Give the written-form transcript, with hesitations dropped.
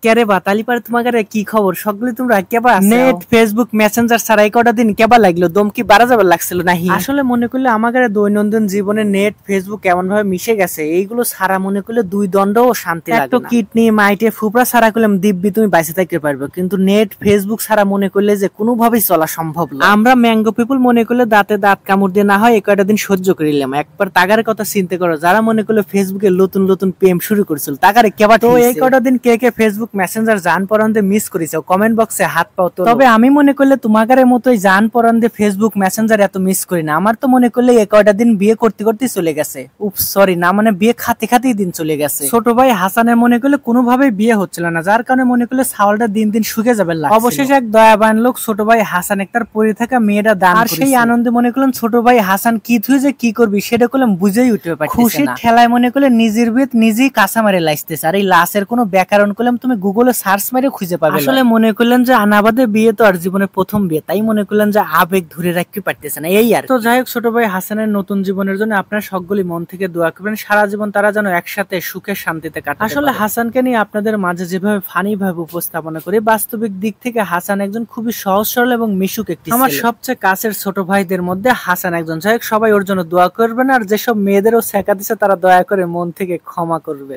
কেরে বা তালিপারে তোমাদের কি খবর? সকলে তোমরা কেবা আছো? নেট, ফেসবুক, মেসেঞ্জার ছাড়া এই কটা দিন কেবা লাগলো? দম কি বাড়া যাবার লাগছিল নাহি? আসলে মনে করলে আমাদের দৈনন্দিন জীবনে নেট, ফেসবুক এমন ভাবে মিশে গেছে, এইগুলো ছাড়া মনে করলে দুই দণ্ড ও শান্তি লাগে না। একটা কিডনি, মাইটে, ফুপড়া ছাড়া করলাম দিব্যি তুমি বাইসে থাকতে পারবে, কিন্তু নেট, ফেসবুক ছাড়া মনে করলে যে কোনোভাবেই চলা সম্ভব না। আমরা ম্যাঙ্গো পিপল মনে করলে দাঁতে দাঁত কামড় দিয়ে না হয় এই কয়টা দিন সহ্য করিলাম। একবার তাগার কথা চিন্তা করো, যারা মনে করলে ফেসবুকে নতুন নতুন প্রেম শুরু করেছিল, তাগারে কেবা তো এই কয়টা দিন কে কে ফেসবুক মেসেঞ্জার জান পরান্দে মিস করেছো? কমেন্ট বক্সে হাত পাও তো। তবে আমি মনে করলে তোমাদের মতোই জান পরান্দে ফেসবুক মেসেঞ্জার এত মিস করি না। আমার তো মনে করলে এই কয়টা দিন বিয়ে করতে করতে চলে গেছে। উপ সরি, না মানে বিয়ে খাতে খাতেই দিন চলে গেছে। ছোট ভাই হাসানের মনে করলে কোনোভাবেই বিয়ে হচ্ছিল না, যার কারণে মনে করলে ছাওয়ালটা দিন দিন শুকে যাবে। অবশেষে এক দয়াবান লোক ছোট ভাই হাসান একটার পরে থাকা মেয়েটা দান, আর সেই আনন্দে মনে করলাম ছোট ভাই হাসান কি তুই যে কি করবি সেটা করলাম বুঝেই উঠতে পারছি না। খুশির ঠেলায় মনে করলে নিজের বিয়ে নিজেই কাঁচা মারে লাইতেছে। আর এই লাশের কোনো ব্যাকরণ করলাম তুমি গুগলে সার্চ মারে খুঁজে পাবে। আসলে মনে করলেন যে আনাবাদে বিয়ে তো আর জীবনের প্রথম বিয়ে, তাই মনে করলেন যে আবেগ ধরে রাখতে পারতেছে না, এই আর। তো যাই হোক, ছোট ভাই হাসানের নতুন জীবনের জন্য আপনারা সকলেই মন থেকে দোয়া করবেন, সারা জীবন তারা যেন একসাথে সুখে শান্তিতে কাটাতে পারে। আসলে হাসানকে নিয়ে আপনাদের মাঝে যেভাবে ফানি ভাবে উপস্থাপনা করি, বাস্তবিক দিক থেকে হাসান একজন খুবই সহজ সরল এবং মিশুক একটি ছেলে। আমার সবচেয়ে কাছের ছোট ভাইদের মধ্যে হাসান একজন। যাই হোক, সবাই ওর জন্য দোয়া করবেন, আর যেসব মেয়েদেরও ছেঁকা দিচ্ছে তারা দয়া করে মন থেকে ক্ষমা করবেন।